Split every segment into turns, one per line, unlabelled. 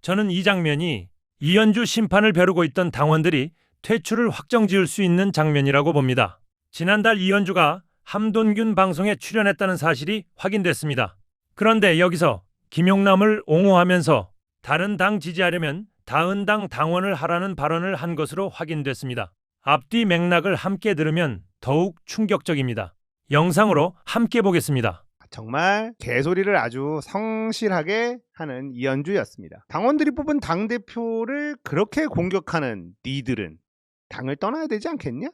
저는 이 장면이 이현주 심판을 벼르고 있던 당원들이 퇴출을 확정지을 수 있는 장면이라고 봅니다. 지난달 이현주가 함돈균 방송에 출연했다는 사실이 확인됐습니다. 그런데 여기서 김용남을 옹호하면서 다른 당 지지하려면 다른 당 당원을 하라는 발언을 한 것으로 확인됐습니다. 앞뒤 맥락을 함께 들으면 더욱 충격적입니다. 영상으로 함께 보겠습니다.
정말 개소리를 아주 성실하게 하는 이현주였습니다. 당원들이 뽑은 당대표를 그렇게 공격하는 니들은 당을 떠나야 되지 않겠냐?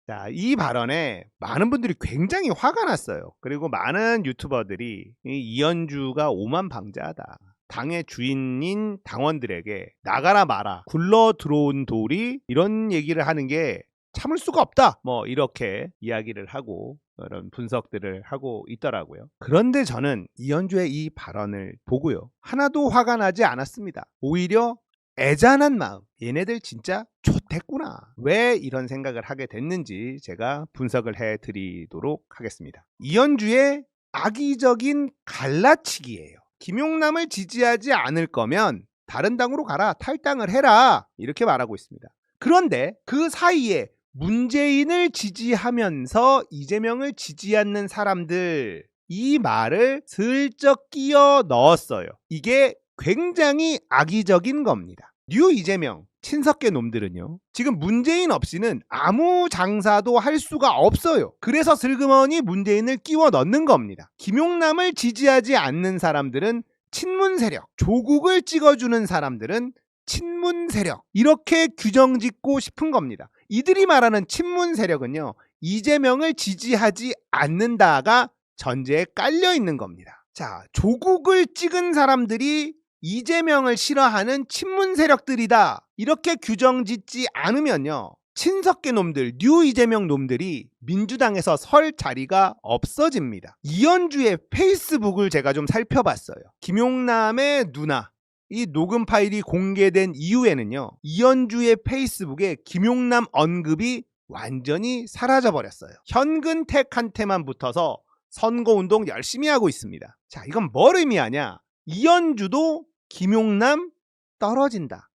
자, 이 발언에 많은 분들이 굉장히 화가 났어요. 그리고 많은 유튜버들이 이현주가 오만방자하다, 당의 주인인 당원들에게 나가라 마라, 굴러 들어온 돌이, 이런 얘기를 하는 게 참을 수가 없다, 뭐 이렇게 이야기를 하고 그런 분석들을 하고 있더라고요. 그런데 저는 이현주의 이 발언을 보고요, 하나도 화가 나지 않았습니다. 오히려 애잔한 마음, 얘네들 진짜 좋댔구나, 왜 이런 생각을 하게 됐는지 제가 분석을 해드리도록 하겠습니다. 이현주의 악의적인 갈라치기예요. 김용남을 지지하지 않을 거면 다른 당으로 가라, 탈당을 해라, 이렇게 말하고 있습니다. 그런데 그 사이에 문재인을 지지하면서 이재명을 지지 않는 사람들, 이 말을 슬쩍 끼워 넣었어요. 이게 굉장히 악의적인 겁니다. 뉴 이재명, 친석계 놈들은요, 지금 문재인 없이는 아무 장사도 할 수가 없어요. 그래서 슬그머니 문재인을 끼워 넣는 겁니다. 김용남을 지지하지 않는 사람들은 친문 세력, 조국을 찍어주는 사람들은 친문 세력, 이렇게 규정 짓고 싶은 겁니다. 이들이 말하는 친문 세력은요, 이재명을 지지하지 않는다가 전제에 깔려 있는 겁니다. 자, 조국을 찍은 사람들이 이재명을 싫어하는 친문 세력들이다, 이렇게 규정 짓지 않으면요, 친석계 놈들, 뉴 이재명 놈들이 민주당에서 설 자리가 없어집니다. 이현주의 페이스북을 제가 좀 살펴봤어요. 김용남의 누나, 이 녹음 파일이 공개된 이후에는요, 이현주의 페이스북에 김용남 언급이 완전히 사라져버렸어요. 현근택한테만 붙어서 선거운동 열심히 하고 있습니다. 자, 이건 뭘 의미하냐? 이현주도 김용남 떨어진다,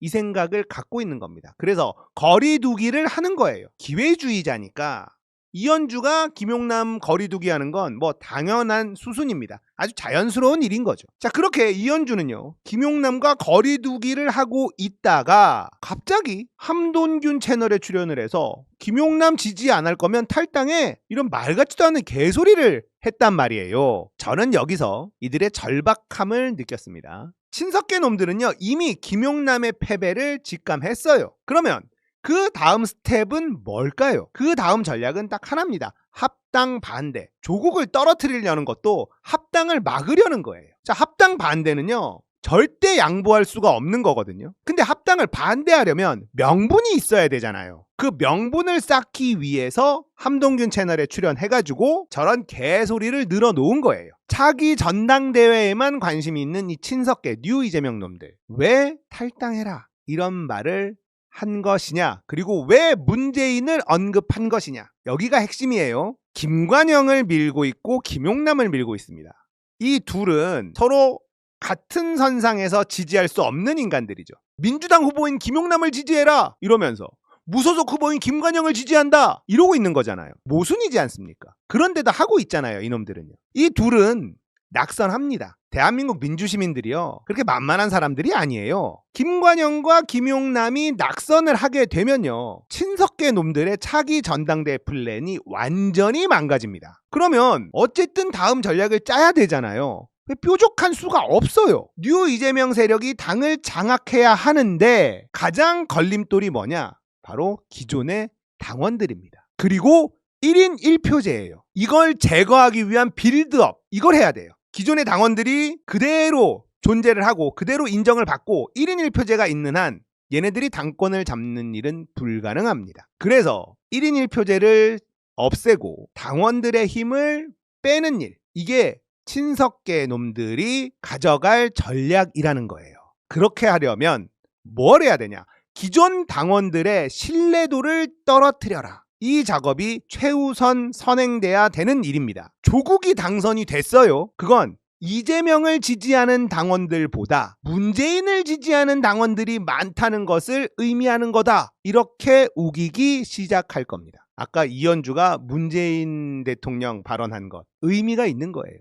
이 생각을 갖고 있는 겁니다. 그래서 거리두기를 하는 거예요. 기회주의자니까 이현주가 김용남 거리두기 하는 건 뭐 당연한 수순입니다. 아주 자연스러운 일인 거죠. 자, 그렇게 이현주는요, 김용남과 거리두기를 하고 있다가 갑자기 함돈균 채널에 출연을 해서 김용남 지지 안 할 거면 탈당해, 이런 말 같지도 않은 개소리를 했단 말이에요. 저는 여기서 이들의 절박함을 느꼈습니다. 친석계 놈들은요, 이미 김용남의 패배를 직감했어요. 그러면 그 다음 스텝은 뭘까요? 그 다음 전략은 딱 하나입니다. 합당 반대. 조국을 떨어뜨리려는 것도 합당을 막으려는 거예요. 자, 합당 반대는요, 절대 양보할 수가 없는 거거든요. 근데 합당을 반대하려면 명분이 있어야 되잖아요. 그 명분을 쌓기 위해서 함동균 채널에 출연해가지고 저런 개소리를 늘어놓은 거예요. 차기 전당대회에만 관심이 있는 이 친석계 뉴 이재명 놈들, 왜 탈당해라, 이런 말을 한 것이냐, 그리고 왜 문재인을 언급한 것이냐, 여기가 핵심이에요. 김관영을 밀고 있고 김용남을 밀고 있습니다. 이 둘은 서로 같은 선상에서 지지할 수 없는 인간들이죠. 민주당 후보인 김용남을 지지해라 이러면서 무소속 후보인 김관영을 지지한다 이러고 있는 거잖아요. 모순이지 않습니까? 그런데도 하고 있잖아요, 이놈들은요. 이 둘은 낙선합니다. 대한민국 민주시민들이요, 그렇게 만만한 사람들이 아니에요. 김관영과 김용남이 낙선을 하게 되면요, 친석계 놈들의 차기 전당대회 플랜이 완전히 망가집니다. 그러면 어쨌든 다음 전략을 짜야 되잖아요. 뾰족한 수가 없어요. 뉴 이재명 세력이 당을 장악해야 하는데 가장 걸림돌이 뭐냐? 바로 기존의 당원들입니다. 그리고 1인 1표제예요. 이걸 제거하기 위한 빌드업, 이걸 해야 돼요. 기존의 당원들이 그대로 존재를 하고 그대로 인정을 받고 1인 1표제가 있는 한 얘네들이 당권을 잡는 일은 불가능합니다. 그래서 1인 1표제를 없애고 당원들의 힘을 빼는 일, 이게 친석계 놈들이 가져갈 전략이라는 거예요. 그렇게 하려면 뭘 해야 되냐? 기존 당원들의 신뢰도를 떨어뜨려라. 이 작업이 최우선 선행돼야 되는 일입니다. 조국이 당선이 됐어요. 그건 이재명을 지지하는 당원들보다 문재인을 지지하는 당원들이 많다는 것을 의미하는 거다. 이렇게 우기기 시작할 겁니다. 아까 이현주가 문재인 대통령 발언한 것 의미가 있는 거예요.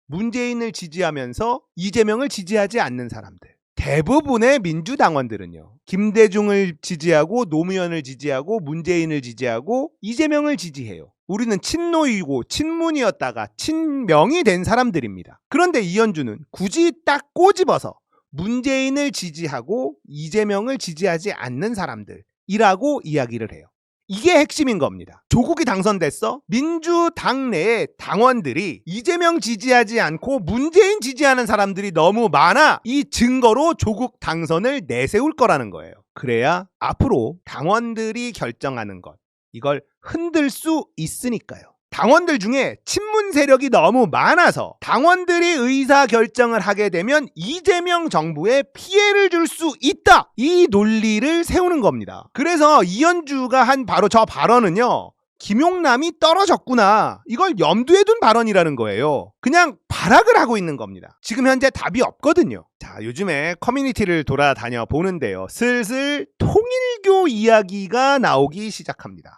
문재인을 지지하면서 이재명을 지지하지 않는 사람들. 대부분의 민주당원들은요. 김대중을 지지하고 노무현을 지지하고 문재인을 지지하고 이재명을 지지해요. 우리는 친노이고 친문이었다가 친명이 된 사람들입니다. 그런데 이현주는 굳이 딱 꼬집어서 문재인을 지지하고 이재명을 지지하지 않는 사람들이라고 이야기를 해요. 이게 핵심인 겁니다. 조국이 당선됐어? 민주당 내의 당원들이 이재명 지지하지 않고 문재인 지지하는 사람들이 너무 많아. 이 증거로 조국 당선을 내세울 거라는 거예요. 그래야 앞으로 당원들이 결정하는 것, 이걸 흔들 수 있으니까요. 당원들 중에 친문 세력이 너무 많아서 당원들이 의사결정을 하게 되면 이재명 정부에 피해를 줄 수 있다. 이 논리를 세우는 겁니다. 그래서 이현주가 한 바로 저 발언은요. 김용남이 떨어졌구나. 이걸 염두에 둔 발언이라는 거예요. 그냥 발악을 하고 있는 겁니다. 지금 현재 답이 없거든요. 자, 요즘에 커뮤니티를 돌아다녀 보는데요. 슬슬 통일교 이야기가 나오기 시작합니다.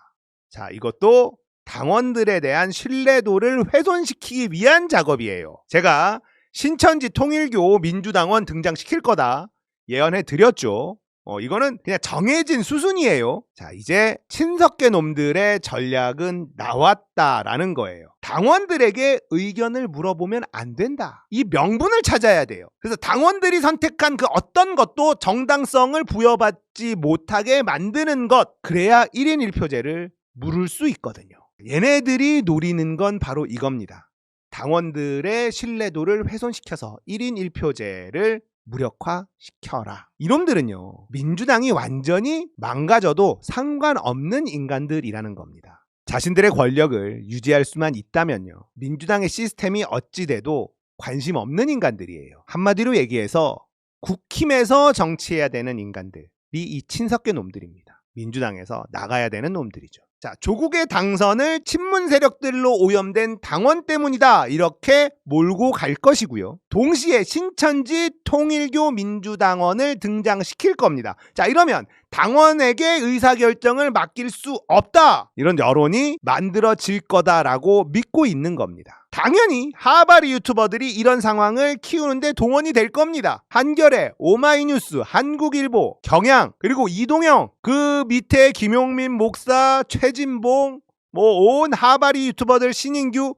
자, 이것도 당원들에 대한 신뢰도를 훼손시키기 위한 작업이에요. 제가 신천지 통일교 민주당원 등장시킬 거다 예언해 드렸죠. 이거는 그냥 정해진 수순이에요. 자, 이제 친석계 놈들의 전략은 나왔다라는 거예요. 당원들에게 의견을 물어보면 안 된다. 이 명분을 찾아야 돼요. 그래서 당원들이 선택한 그 어떤 것도 정당성을 부여받지 못하게 만드는 것. 그래야 1인 1표제를 물을 수 있거든요. 얘네들이 노리는 건 바로 이겁니다. 당원들의 신뢰도를 훼손시켜서 1인 1표제를 무력화시켜라. 이놈들은요. 민주당이 완전히 망가져도 상관없는 인간들이라는 겁니다. 자신들의 권력을 유지할 수만 있다면요. 민주당의 시스템이 어찌 돼도 관심 없는 인간들이에요. 한마디로 얘기해서 국힘에서 정치해야 되는 인간들이 이 친석계 놈들입니다. 민주당에서 나가야 되는 놈들이죠. 자, 조국의 당선을 친문 세력들로 오염된 당원 때문이다. 이렇게 몰고 갈 것이고요. 동시에 신천지 통일교 민주당원을 등장시킬 겁니다. 자, 이러면 당원에게 의사결정을 맡길 수 없다. 이런 여론이 만들어질 거다라고 믿고 있는 겁니다. 당연히 하바리 유튜버들이 이런 상황을 키우는데 동원이 될 겁니다. 한겨레, 오마이뉴스, 한국일보, 경향, 그리고 이동영, 그 밑에 김용민 목사, 최진봉, 온 하바리 유튜버들 신인규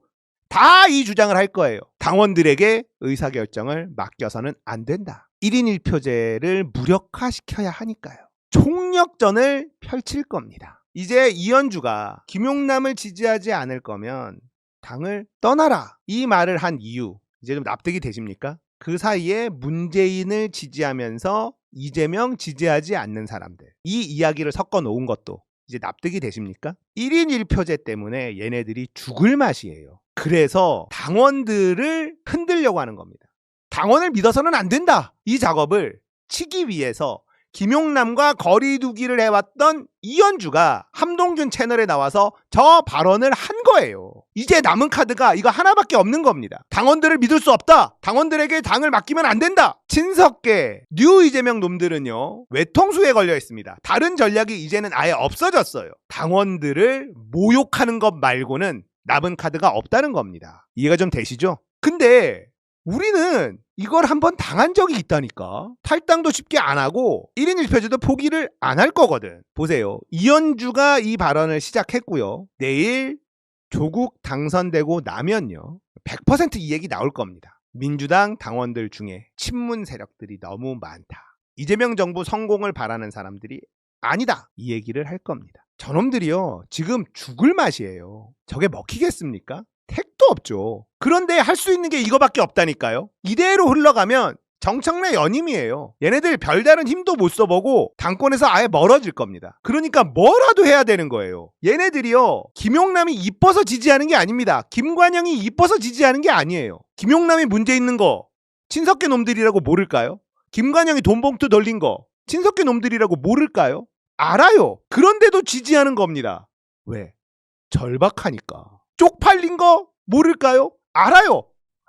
다 이 주장을 할 거예요. 당원들에게 의사결정을 맡겨서는 안 된다. 1인 1표제를 무력화시켜야 하니까요. 총력전을 펼칠 겁니다. 이제 이현주가 김용남을 지지하지 않을 거면 당을 떠나라. 이 말을 한 이유 이제 좀 납득이 되십니까? 그 사이에 문재인을 지지하면서 이재명 지지하지 않는 사람들. 이 이야기를 섞어 놓은 것도 이제 납득이 되십니까? 1인 1표제 때문에 얘네들이 죽을 맛이에요. 그래서 당원들을 흔들려고 하는 겁니다. 당원을 믿어서는 안 된다. 이 작업을 치기 위해서 김용남과 거리두기를 해왔던 이현주가 함동균 채널에 나와서 저 발언을 한 거예요. 이제 남은 카드가 이거 하나밖에 없는 겁니다. 당원들을 믿을 수 없다. 당원들에게 당을 맡기면 안 된다. 친석계 뉴 이재명 놈들은요. 외통수에 걸려 있습니다. 다른 전략이 이제는 아예 없어졌어요. 당원들을 모욕하는 것 말고는 남은 카드가 없다는 겁니다. 이해가 좀 되시죠? 근데 우리는 이걸 한번 당한 적이 있다니까. 탈당도 쉽게 안 하고 1인 1표제도 포기를 안 할 거거든. 보세요. 이현주가 이 발언을 시작했고요. 내일 조국 당선되고 나면요. 100% 이 얘기 나올 겁니다. 민주당 당원들 중에 친문 세력들이 너무 많다. 이재명 정부 성공을 바라는 사람들이 아니다. 이 얘기를 할 겁니다. 저놈들이요. 지금 죽을 맛이에요. 저게 먹히겠습니까? 택도 없죠. 그런데 할 수 있는 게 이거밖에 없다니까요. 이대로 흘러가면 정청래 연임이에요. 얘네들 별다른 힘도 못 써보고 당권에서 아예 멀어질 겁니다. 그러니까 뭐라도 해야 되는 거예요. 얘네들이요. 김용남이 이뻐서 지지하는 게 아닙니다. 김관영이 이뻐서 지지하는 게 아니에요. 김용남이 문제 있는 거 친석계 놈들이라고 모를까요? 김관영이 돈봉투 돌린 거 친석계 놈들이라고 모를까요? 알아요. 그런데도 지지하는 겁니다. 왜? 절박하니까. 쪽팔린 거 모를까요? 알아요.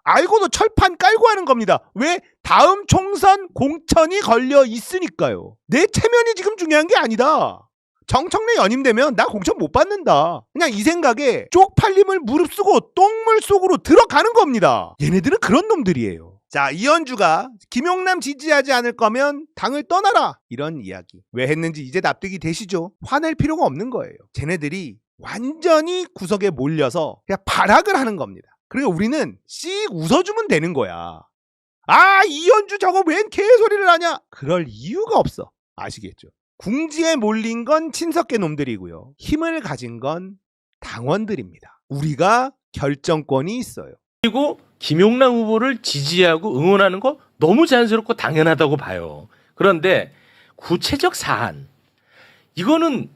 알고도 철판 깔고 하는 겁니다. 왜? 다음 총선 공천이 걸려 있으니까요. 내 체면이 지금 중요한 게 아니다. 정청래 연임되면 나 공천 못 받는다. 그냥 이 생각에 쪽팔림을 무릅쓰고 똥물 속으로 들어가는 겁니다. 얘네들은 그런 놈들이에요. 자, 이현주가 김용남 지지하지 않을 거면 당을 떠나라. 이런 이야기. 왜 했는지 이제 납득이 되시죠? 화낼 필요가 없는 거예요. 쟤네들이 완전히 구석에 몰려서 그냥 발악을 하는 겁니다. 그리고 우리는 씩 웃어주면 되는 거야. 아, 이현주 저거 웬 개소리를 하냐? 그럴 이유가 없어. 아시겠죠? 궁지에 몰린 건 친석계 놈들이고요. 힘을 가진 건 당원들입니다. 우리가 결정권이 있어요.
그리고 김용남 후보를 지지하고 응원하는 거 너무 자연스럽고 당연하다고 봐요. 그런데 구체적 사안 이거는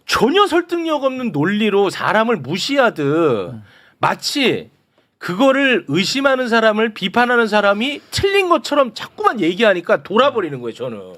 전혀 설득력 없는 논리로 사람을 무시하듯 마치 그거를 의심하는 사람을 비판하는 사람이 틀린 것처럼 자꾸만 얘기하니까 돌아버리는 거예요, 저는.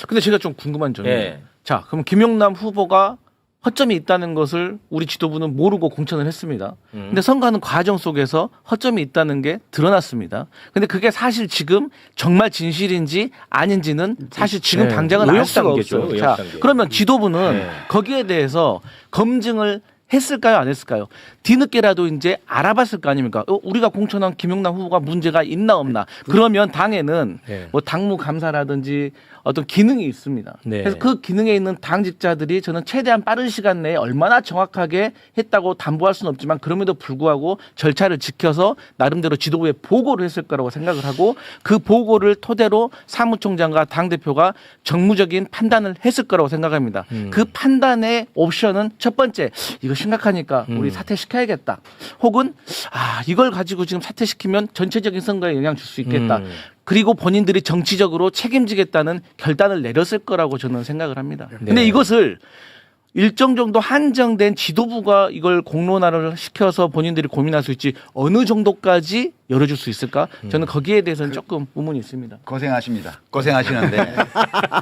근데 제가 좀 궁금한 점이
예.
자, 그럼 김용남 후보가 허점이 있다는 것을 우리 지도부는 모르고 공천을 했습니다. 근데 선거하는 과정 속에서 허점이 있다는 게 드러났습니다. 근데 그게 사실 지금 정말 진실인지 아닌지는 사실 지금
네.
당장은 알
의혹
수가
단계죠,
없어요.
의혹
자,
단계.
그러면 지도부는
네.
거기에 대해서 검증을 했을까요, 안 했을까요? 뒤늦게라도 이제 알아봤을 거 아닙니까? 우리가 공천한 김용남 후보가 문제가 있나 없나? 그러면 당에는
네.
뭐 당무 감사라든지 어떤 기능이 있습니다.
네.
그래서 그 기능에 있는 당직자들이 저는 최대한 빠른 시간 내에 얼마나 정확하게 했다고 담보할 수는 없지만 그럼에도 불구하고 절차를 지켜서 나름대로 지도부에 보고를 했을 거라고 생각을 하고 그 보고를 토대로 사무총장과 당대표가 정무적인 판단을 했을 거라고 생각합니다. 그 판단의 옵션은 첫 번째, 이거 심각하니까 우리 사퇴시켜야겠다. 혹은 이걸 가지고 지금 사퇴시키면 전체적인 선거에 영향 줄 수 있겠다. 그리고 본인들이 정치적으로 책임지겠다는 결단을 내렸을 거라고 저는 생각을 합니다. 근데 이것을 일정 정도 한정된 지도부가 이걸 공론화를 시켜서 본인들이 고민할 수 있지 어느 정도까지 열어줄 수 있을까? 저는 거기에 대해서는 조금 의문이 있습니다.
고생하십니다. 고생하시는데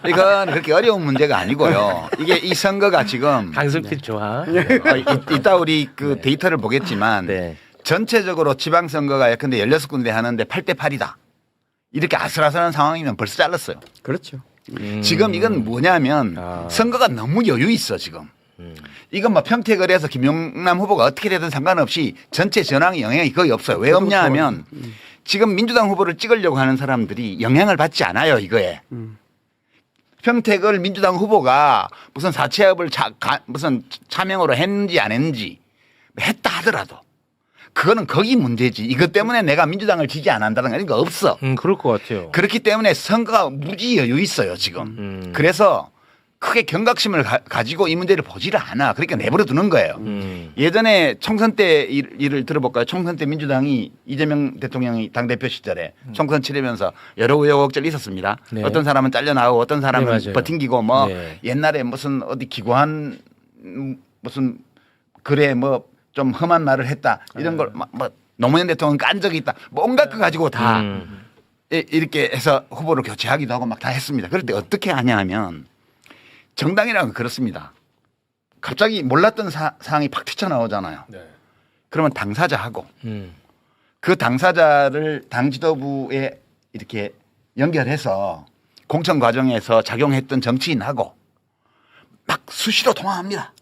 이건 그렇게 어려운 문제가 아니고요. 이게 이 선거가 지금
강승필 좋아.
이따 우리 그 데이터를 보겠지만
네.
전체적으로 지방선거가 예컨대 16군데 하는데 8대 8이다. 이렇게 아슬아슬한 상황이면 벌써 잘랐어요.
그렇죠.
지금 이건 뭐냐면 선거가 너무 여유 있어 지금. 이건 뭐 평택을 해서 김용남 후보가 어떻게 되든 상관없이 전체 전황에 영향이 거의 없어요. 왜 없냐 하면 지금 민주당 후보를 찍으려고 하는 사람들이 영향을 받지 않아요 이거에. 평택을 민주당 후보가 무슨 사채업을 무슨 차명으로 했는지 안 했는지 했다 하더라도 그거는 거기 문제지. 이것 때문에 내가 민주당을 지지 안 한다는 거 이런 거 없어.
그럴 것 같아요.
그렇기 때문에 선거가 무지 여유 있어요 지금. 그래서 크게 경각심을 가지고 이 문제를 보지를 않아. 그러니까 내버려 두는 거예요. 예전에 총선 때 일을 들어볼까요? 총선 때 민주당이 이재명 대통령이 당대표 시절에 총선 치르면서 여러 우여곡절 있었습니다.
네.
어떤 사람은 잘려나오고 어떤 사람은
네,
버팅기고 뭐
네.
옛날에 무슨 어디 기고한 무슨 글에 뭐 좀 험한 말을 했다 이런 걸 뭐 노무현 대통령 깐 적이 있다 뭐 온갖 거 가지고 다 이렇게 해서 후보를 교체하기도 하고 막 다 했습니다. 그럴 때 어떻게 하냐 하면 정당이라는 건 그렇습니다. 갑자기 몰랐던 사항이 팍 튀쳐나오잖아요.
네.
그러면 당사자하고 그 당사자를 당 지도부에 이렇게 연결해서 공천 과정에서 작용했던 정치인하고 막 수시로 통화합니다.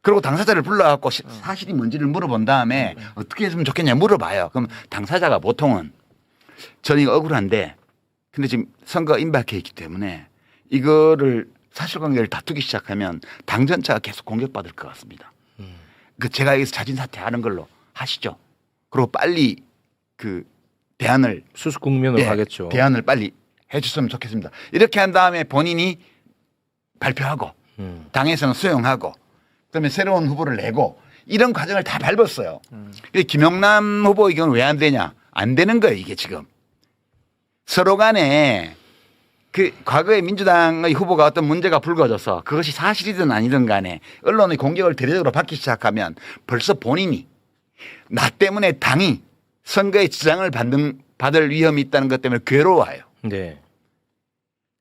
그리고 당사자를 불러갖고 사실이 뭔지를 물어본 다음에 어떻게 했으면 좋겠냐 물어봐요. 그럼 당사자가 보통은 저는 이거 억울한데 근데 지금 선거 임박해 있기 때문에 이거를 사실관계를 다투기 시작하면 당 전체가 계속 공격받을 것 같습니다. 그 제가 여기서 자진 사퇴하는 걸로 하시죠. 그리고 빨리 그 대안을
수습 국면으로 가겠죠.
대안을 빨리 해줬으면 좋겠습니다. 이렇게 한 다음에 본인이 발표하고 당에서는 수용하고 그다음에 새로운 후보를 내고 이런 과정을 다 밟았어요. 김용남 후보 이건 왜 안 되냐? 안 되는 거예요 이게 지금. 서로 간에 그 과거에 민주당의 후보가 어떤 문제가 불거져서 그것이 사실이든 아니든 간에 언론의 공격을 대대적으로 받기 시작하면 벌써 본인이 나 때문에 당이 선거에 지장을 받을 위험이 있다는 것 때문에 괴로워요.
네.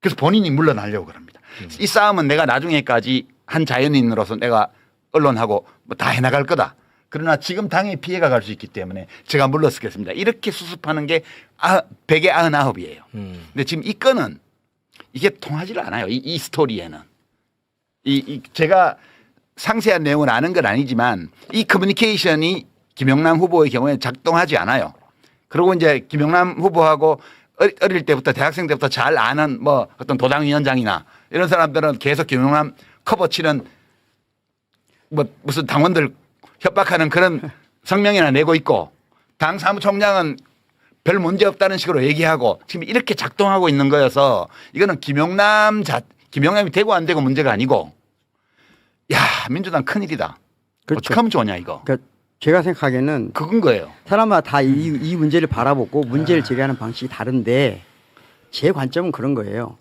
그래서 본인이 물러나려고 그럽니다. 이 싸움은 내가 나중에까지 한 자연인으로서 내가 언론하고 뭐 다 해나갈 거다. 그러나 지금 당에 피해가 갈 수 있기 때문에 제가 물러서겠습니다. 이렇게 수습하는 게 199이에요. 근데 지금 이 건은 이게 통하지를 않아요. 이 스토리에는. 제가 상세한 내용을 아는 건 아니지만 이 커뮤니케이션이 김영남 후보의 경우에 작동하지 않아요. 그리고 이제 김영남 후보하고 어릴 때부터 대학생 때부터 잘 아는 뭐 어떤 도당위원장이나 이런 사람들은 계속 김영남 커버치는 뭐 무슨 당원들 협박하는 그런 성명이나 내고 있고 당 사무총장은 별 문제 없다는 식으로 얘기하고 지금 이렇게 작동하고 있는 거여서 이거는 김영남이 되고 안 되고 문제가 아니고 야 민주당 큰일이다.
그렇죠.
어떻게 하면 좋냐 이거.
그러니까 제가 생각하기에는
그건 거예요.
사람마다 다 이 문제를 바라보고 문제를 제기하는 방식이 다른데 제 관점은 그런 거예요.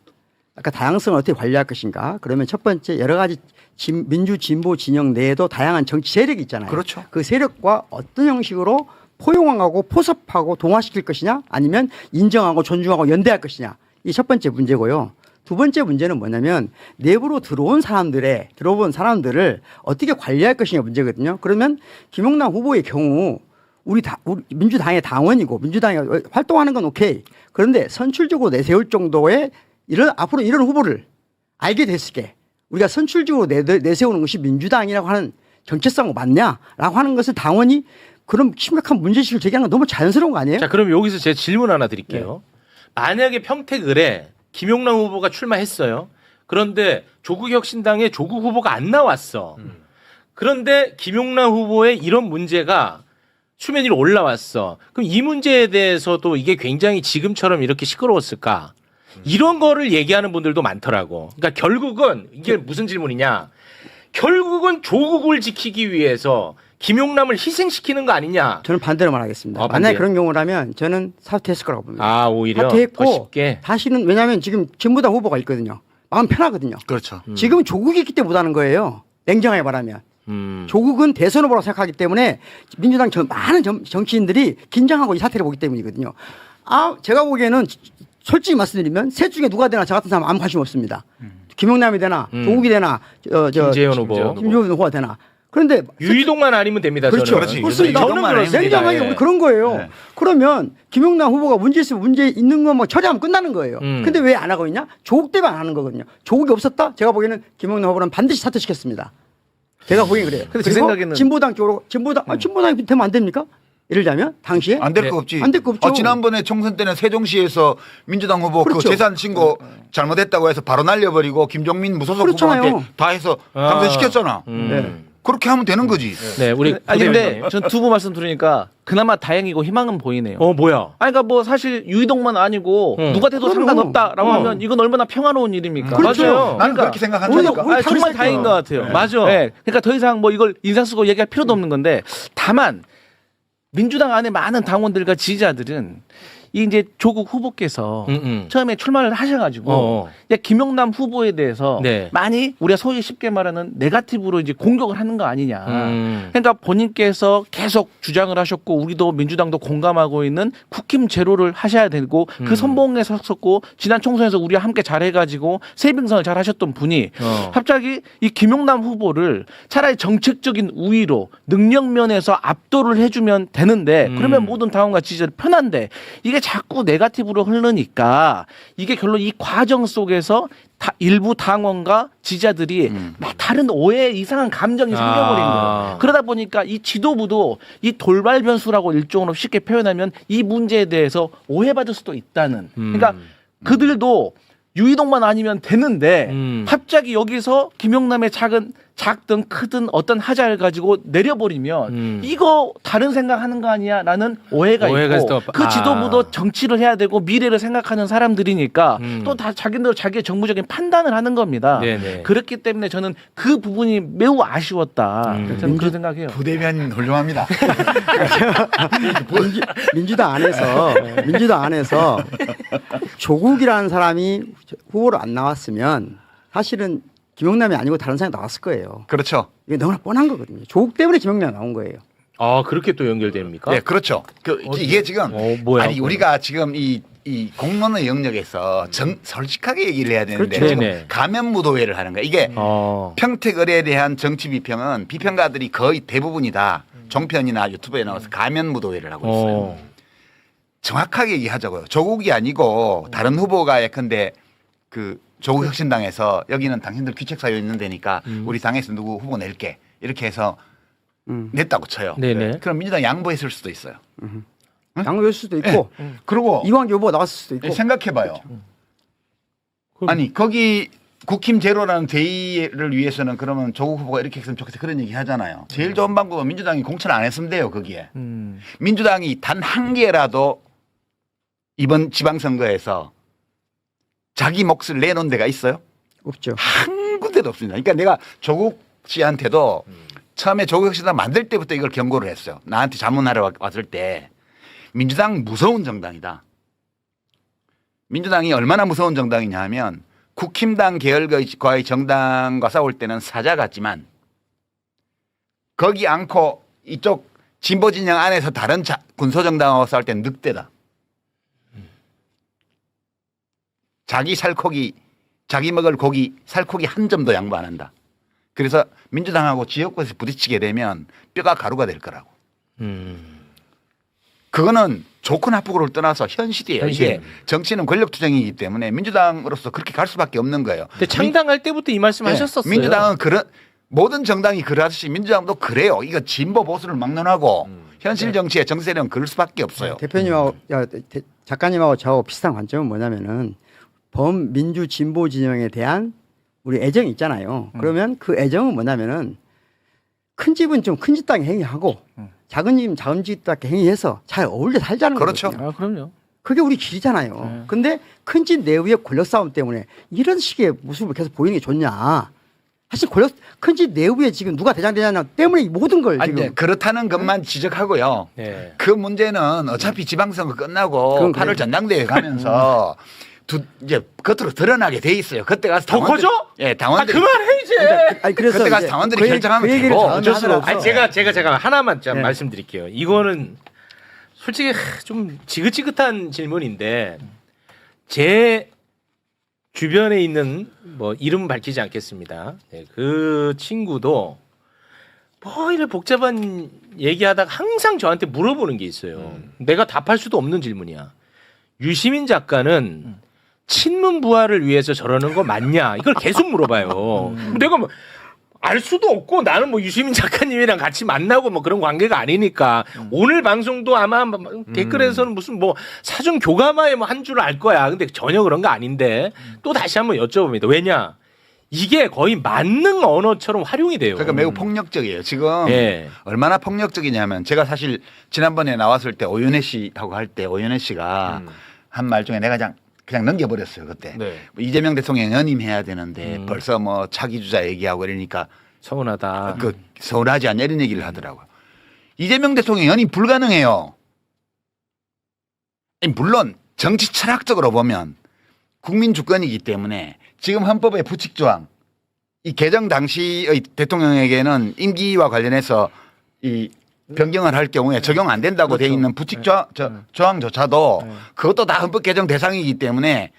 아까 다양성을 어떻게 관리할 것인가. 그러면 첫 번째 여러 가지 민주 진보 진영 내에도 다양한 정치 세력이 있잖아요.
그렇죠.
그 세력과 어떤 형식으로 포용하고 포섭하고 동화시킬 것이냐 아니면 인정하고 존중하고 연대할 것이냐. 이 첫 번째 문제고요. 두 번째 문제는 뭐냐면 내부로 들어온 사람들을 어떻게 관리할 것이냐 문제거든요. 그러면 김용남 후보의 경우 우리 민주당의 당원이고 민주당이 활동하는 건 오케이. 그런데 선출적으로 내세울 정도의 앞으로 이런 후보를 알게 됐을 때 우리가 선출적으로 내세우는 것이 민주당이라고 하는 정체성이 맞냐라고 하는 것을 당원이 그런 심각한 문제의식을 제기하는 건 너무 자연스러운 거 아니에요?
자, 그럼 여기서 제 질문 하나 드릴게요. 만약에 평택을에 김용남 후보가 출마했어요. 그런데 조국혁신당의 조국 후보가 안 나왔어. 그런데 김용남 후보의 이런 문제가 수면 위로 올라왔어. 그럼 이 문제에 대해서도 이게 굉장히 지금처럼 이렇게 시끄러웠을까? 이런 거를 얘기하는 분들도 많더라고. 그러니까 결국은 이게 무슨 질문이냐? 결국은 조국을 지키기 위해서 김용남을 희생시키는 거 아니냐?
저는 반대로 말하겠습니다. 만약에
반대요?
그런 경우라면 저는 사퇴했을 거라고 봅니다.
아, 오히려 더
사퇴했고
쉽게.
다시는 왜냐하면 지금 진보당 후보가 있거든요. 마음 편하거든요.
그렇죠.
지금 조국이 있기 때문에 못하는 거예요. 냉정하게 말하면. 조국은 대선 후보라고 생각하기 때문에 민주당 많은 정치인들이 긴장하고 이 사태를 보기 때문이거든요. 제가 보기에는 솔직히 말씀드리면 셋 중에 누가 되나 저 같은 사람 아무 관심 없습니다. 김용남이 되나 조국이 되나
김재현 후보.
김종인 후보가 되나. 그런데
유이동만 아니면 됩니다.
그렇죠.
저는.
그렇지.
그렇습니다.
저는 그렇습니다.
냉정하게
예.
그런 거예요.
네.
그러면 김용남 후보가 문제 있으면 문제 있는 거 뭐 처리하면 끝나는 거예요.
음.
근데 왜 안 하고 있냐? 조국 때문에 안 하는 거거든요. 조국이 없었다? 제가 보기에는 김용남 후보는 반드시 사퇴시켰습니다. 제가 보기엔 그래요.
근데 제
그리고
생각에는-
진보당 쪽으로 진보당이 되면 안 됩니까? 예를 들자면 당시에
안 될
네.
거 없지.
안될거 없죠.
지난번에 총선 때는 세종시에서 민주당 후보 그
그렇죠.
재산 신고 잘못했다고 해서 바로 날려버리고 김종민 무소속
그렇잖아요.
후보한테 다 해서 당선시켰잖아.
네.
그렇게 하면 되는 거지.
네, 우리
아니 근데
부대변인님.
전 두 분 말씀 들으니까 그나마 다행이고 희망은 보이네요.
뭐야?
아니 그러니까 뭐 사실 유이동만 아니고 누가 돼도
그럼요.
상관없다라고 하면 이건 얼마나 평화로운 일입니까?
그렇죠.
맞아요.
나는 그렇게 생각한다니까.
우리
정말
그랬을
다행인 것 같아요.
네.
맞아.
네. 그러니까 더 이상 뭐 이걸 인상 쓰고 얘기할 필요도 없는 건데 다만 민주당 안에 많은 당원들과 지지자들은 이 이제 조국 후보께서 처음에 출마를 하셔가지고 이제 김용남 후보에 대해서
네.
많이 우리가 소위 쉽게 말하는 네거티브로 이제 공격을 하는 거 아니냐.
음.
그러니까 본인께서 계속 주장을 하셨고 우리도 민주당도 공감하고 있는 국힘 제로를 하셔야 되고 그 선봉에 섰었고 지난 총선에서 우리와 함께 잘해가지고 세빙선을 잘 하셨던 분이 갑자기 이 김용남 후보를 차라리 정책적인 우위로 능력면에서 압도를 해주면 되는데 그러면 모든 당원과 지지자들 편한데 이게 자꾸 네거티브로 흐르니까 이게 결론 이 과정 속에서 일부 당원과 지지자들이 막 다른 오해 이상한 감정이 생겨버린 거예요. 그러다 보니까 이 지도부도 이 돌발 변수라고 일종으로 쉽게 표현하면 이 문제에 대해서 오해받을 수도 있다는. 그러니까 그들도 유이동만 아니면 되는데 갑자기 여기서 김용남의 작든 크든 어떤 하자를 가지고 내려버리면 이거 다른 생각하는 거 아니야? 라는 오해가 있고 그 지도부도 정치를 해야 되고 미래를 생각하는 사람들이니까 또 다 자기들 자기의 정무적인 판단을 하는 겁니다.
네네.
그렇기 때문에 저는 그 부분이 매우 아쉬웠다. 저는 그런 생각해요.
부대변인 훌륭합니다.
민주당 안에서 조국이라는 사람이 후보로 안 나왔으면 사실은 김용남이 아니고 다른 사람이 나왔을 거예요.
그렇죠.
이게 너무나 뻔한 거거든요. 조국 때문에 김용남이 나온 거예요.
아, 그렇게 또 연결됩니까?
네, 그렇죠. 이게 지금
뭐야?
아니 우리가 지금 이 공론의 영역에서 솔직하게 얘기를 해야 되는데
그렇죠.
지금
네네.
가면무도회를 하는 거야. 이게 평택을에 대한 정치 비평은 비평가들이 거의 대부분이 다 종편이나 유튜브에 나와서 가면 무도회를 하고 있어요. 정확하게 얘기하자고요. 조국이 아니고 다른 후보가 예컨대 그 조국 혁신당에서 여기는 당신들 귀책 사유 있는 데니까 우리 당에서 누구 후보 낼게 이렇게 해서 냈다고 쳐요.
네네.
그럼 민주당 양보했을 수도 있어요.
양보할 수도 있고
그리고
이왕 후보 나갔을 수도 있고.
생각해봐요. 아니 거기 국힘 제로라는 대의를 위해서는 그러면 조국 후보가 이렇게 했으면 좋겠어 그런 얘기 하잖아요. 제일 좋은 방법은 민주당이 공천을 안 했으면 돼요. 거기에. 민주당이 단 한 개라도 이번 지방선거에서 자기 몫을 내놓은 데가 있어요?
없죠.
한 군데도 없습니다. 그러니까 내가 조국 씨한테도 처음에 조국 혁신당 만들 때부터 이걸 경고를 했어요. 나한테 자문하러 왔을 때 민주당 무서운 정당이다. 민주당이 얼마나 무서운 정당이냐 하면 국힘당 계열과의 정당과 싸울 때는 사자 같지만 거기 않고 이쪽 진보 진영 안에서 다른 군소정당하고 싸울 때는 늑대다. 자기 살코기, 자기 먹을 고기, 살코기 한 점도 양보 안 한다. 그래서 민주당하고 지역구에서 부딪히게 되면 뼈가 가루가 될 거라고. 그거는 좋고 나쁘고를 떠나서 현실이에요. 이게 정치는 권력투쟁이기 때문에 민주당으로서 그렇게 갈 수밖에 없는 거예요.
근데 창당할 때부터 이 말씀 하셨었어요.
민주당은 모든 정당이 그러듯이 민주당도 그래요. 이거 진보 보수를 막론하고 현실 정치의 정세는 그럴 수밖에 없어요.
대표님하고 작가님하고 저하고 비슷한 관점은 뭐냐면은 범민주 진보 진영에 대한 우리 애정이 있잖아요. 그러면 그 애정은 뭐냐면은 큰 집은 좀 큰 집답게 행위하고 작은 집은 작은 집답게 행위해서 잘 어울려 살자는
그렇죠.
거거든요.
아, 그럼요.
그게 우리 길이잖아요. 근데 큰 집 내부의 권력 싸움 때문에 이런 식의 모습을 계속 보이는 게 좋냐. 사실 큰 집 내부에 지금 누가 대장되냐 때문에 이 모든 걸
아니,
지금
네, 그렇다는 것만 지적하고요.
네.
그 문제는 어차피 지방선거 끝나고
그건
8월
그래요.
전당대회 가면서 이제 겉으로 드러나게 돼 있어요. 그때 가서
더 커져?
예, 당원들.
그만해 이제.
아니 그래서
그때 가서
이제
당원들이
그 얘기-
결정하면
그 얘기를
되고.
다음에
어쩔 수가
하더라도
없어. 아니 제가 잠깐 하나만 좀
네.
말씀드릴게요. 이거는 솔직히 좀 지긋지긋한 질문인데 제 주변에 있는 뭐 이름 밝히지 않겠습니다. 네, 그 친구도 뭐 이래 복잡한 얘기하다가 항상 저한테 물어보는 게 있어요. 내가 답할 수도 없는 질문이야. 유시민 작가는 친문 부활을 위해서 저러는 거 맞냐? 이걸 계속 물어봐요. 내가 뭐 알 수도 없고 나는 뭐 유시민 작가님이랑 같이 만나고 뭐 그런 관계가 아니니까 오늘 방송도 아마 댓글에서는 무슨 뭐 사전 교감하에 뭐 한 줄 알 거야. 근데 전혀 그런 거 아닌데 또 다시 한번 여쭤봅니다. 왜냐? 이게 거의 만능 언어처럼 활용이 돼요.
그러니까 매우 폭력적이에요. 지금
예.
얼마나 폭력적이냐면 제가 사실 지난번에 나왔을 때 오윤혜 씨하고 할 때 오윤혜 씨가 한 말 중에 내가 그냥 넘겨버렸어요. 그때
네.
뭐 이재명 대통령 연임해야 되는데 벌써 뭐 차기 주자 얘기하고 이러니까
서운하다.
그 서운하지 않냐 이런 얘기를 하더라고요. 이재명 대통령 연임 불가능해요. 물론 정치 철학적으로 보면 국민 주권이기 때문에 지금 헌법의 부칙조항 이 개정 당시의 대통령에게는 임기와 관련해서 이 변경을 할 경우에 적용 안 된다고 돼 있는 부칙 조항조차도 그것도 다 헌법 개정 대상이기 때문에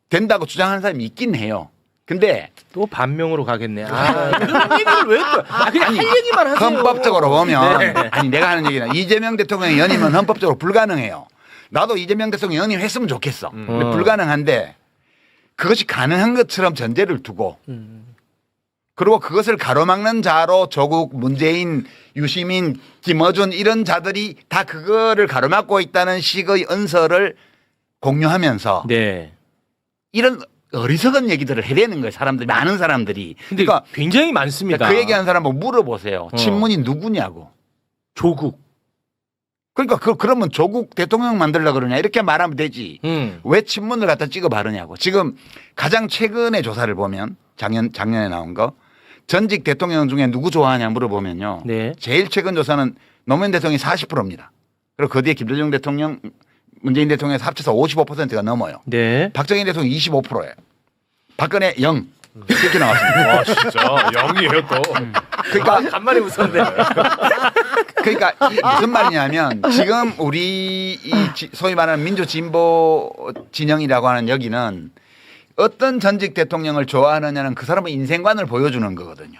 된다고 주장하는 사람이 있긴 해요. 근데
또 반명으로 가겠네. 아, 그런 얘기를 왜 또? 아, 그냥 할 얘기만 하세요.
헌법적으로 보면
네.
아니 내가 하는 얘기는 이재명 대통령의 연임은 헌법적으로 불가능해요. 나도 이재명 대통령 연임했으면 좋겠어. 근데 불가능한데 그것이 가능한 것처럼 전제를 두고 그리고 그것을 가로막는 자로 조국, 문재인, 유시민, 김어준 이런 자들이 다 그거를 가로막고 있다는 식의 언설을 공유하면서
네.
이런 어리석은 얘기들을 해대는 거예요. 사람들이 많은 사람들이.
근데
그러니까
굉장히 많습니다.
그 얘기하는 사람 보고 물어보세요. 친문이 누구냐고.
조국.
그러니까 그러면 조국 대통령 만들려고 그러냐 이렇게 말하면 되지. 왜 친문을 갖다 찍어 바르냐고. 지금 가장 최근의 조사를 보면 작년에 나온 거 전직 대통령 중에 누구 좋아하냐 물어보면요.
네.
제일 최근 조사는 노무현 대통령이 40%입니다. 그리고 그 뒤에 김대중 대통령, 문재인 대통령에서 합쳐서 55%가 넘어요.
네.
박정희 대통령 25%예요. 박근혜 0. 이렇게 나왔습니다.
와 진짜 0이에요 또.
그러니까
간만에 웃었네.
그러니까 무슨 말이냐면 지금 우리 소위 말하는 민주 진보 진영이라고 하는 여기는 어떤 전직 대통령을 좋아하느냐는 그 사람의 인생관을 보여주는 거거든요.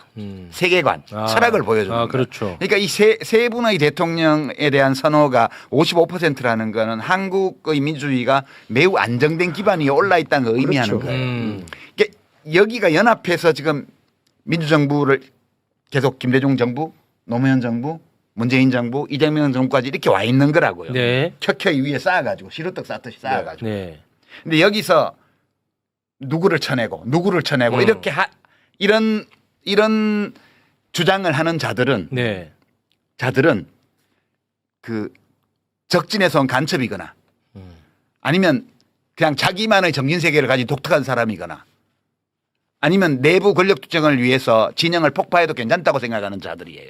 세계관, 철학을 보여주는 거예요.
그렇죠.
그러니까 이 세 분의 대통령에 대한 선호가 55%라는 거는 한국의 민주주의가 매우 안정된 기반이 올라 있다는 걸 의미하는
그렇죠.
거예요. 그러니까 여기가 연합해서 지금 민주정부를 계속 김대중 정부, 노무현 정부, 문재인 정부, 이재명 정부까지 이렇게 와 있는 거라고요.
네.
켜켜이 위에 쌓아가지고 시루떡 쌓듯이 쌓아가지고.
네.
근데 여기서 누구를 쳐내고 이렇게 이런 주장을 하는 자들은
네.
그 적진에서 온 간첩이거나 아니면 그냥 자기만의 정신 세계를 가진 독특한 사람이거나 아니면 내부 권력 투쟁을 위해서 진영을 폭파해도 괜찮다고 생각하는 자들이에요.